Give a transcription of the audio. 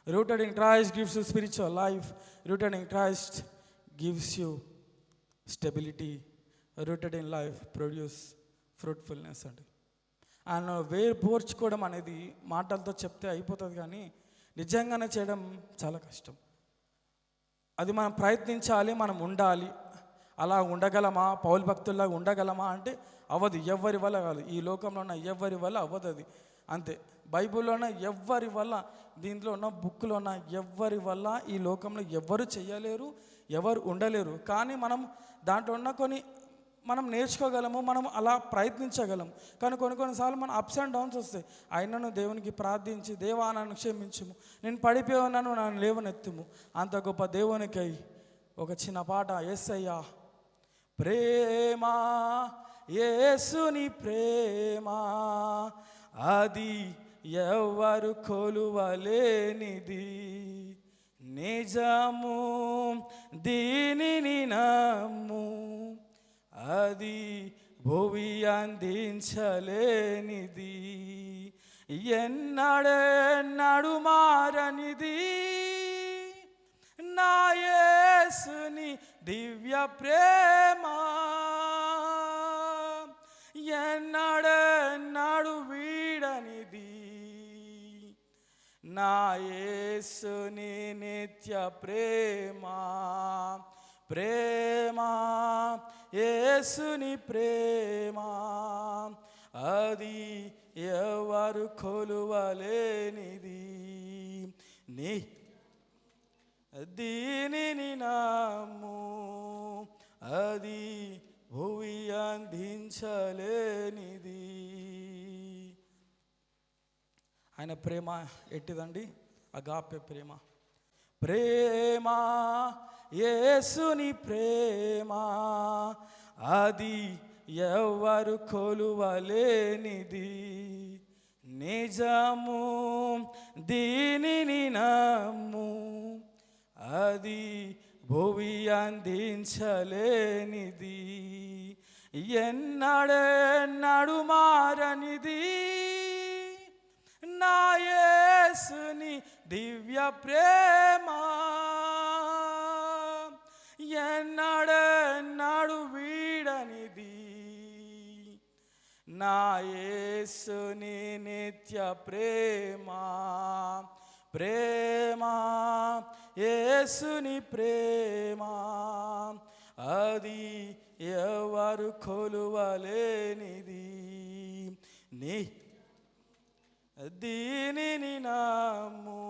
Rooted in Christ gives you spiritual life. Rooted in Christ gives you stability. Rooted in life produce fruitfulness అండి. And వేరు పోర్చుకోవడం అనేది మాటలతో చెప్తే అయిపోతుంది, కానీ నిజంగానే చేయడం చాలా కష్టం. అది మనం ప్రయత్నించాలి, మనం ఉండాలి. అలా ఉండగలమా? పౌలు భక్తుల్లాగా ఉండగలమా అంటే అవ్వదు. ఎవ్వరి వల్ల కాదు. ఈ లోకంలో ఉన్న ఎవ్వరి వల్ల అవ్వదు అది. అంతే. బైబిల్లో ఉన్న ఎవ్వరి వల్ల, దీంట్లో ఉన్న బుక్లో ఉన్న ఎవ్వరి వల్ల ఈ లోకంలో ఎవ్వరు చేయలేరు, ఎవరు ఉండలేరు. కానీ మనం దాంట్లో ఉన్న మనం నేర్చుకోగలము, మనం అలా ప్రయత్నించగలము. కానీ కొన్నిసార్లు మన అప్స్ అండ్ డౌన్స్ వస్తాయి. అయినను దేవునికి ప్రార్థించి, దేవా నన్ను క్షమించుము, నేను పడిపోయి ఉన్నాను, నన్ను లేవనెత్తుము. అంత గొప్ప దేవునికై ఒక చిన్న పాట. యేసయ్యా ప్రేమ, యేసుని ప్రేమ, అది ఎవరు కొలువలేనిది, నిజము దీనిని నమ్ము, అది భువి అందించలేనిది, ఎన్నడెన్నడు మారనిది, నా యేసుని దివ్య ప్రేమ, ఎన్నడెన్నడు వీడనిది, నా యేసుని నిత్య ప్రేమ. ప్రేమ, యేసుని ప్రేమ, అది ఎవరు కొలువలేనిది, నీ దీనిని నమ్ము, అది భువి అందించలేనిది. ఆయన ప్రేమ ఎట్టిదండి? అగాపె ప్రేమ. ప్రేమ, యేసుని ప్రేమ, అది ఎవరు కొలువలేనిది, నిజము దీనిని నమ్ము, అది భువి అందించలేనిది, ఎన్నడెన్నడు మారనిది, నా యేసుని దివ్య ప్రేమ, ఎన్నడెన్నడు వీడనిది, నా యేసుని నిత్య ప్రేమ. ప్రేమ, యేసుని ప్రేమ, అది ఎవరు కొలువలేనిది, నీ దీనిని నమ్ము.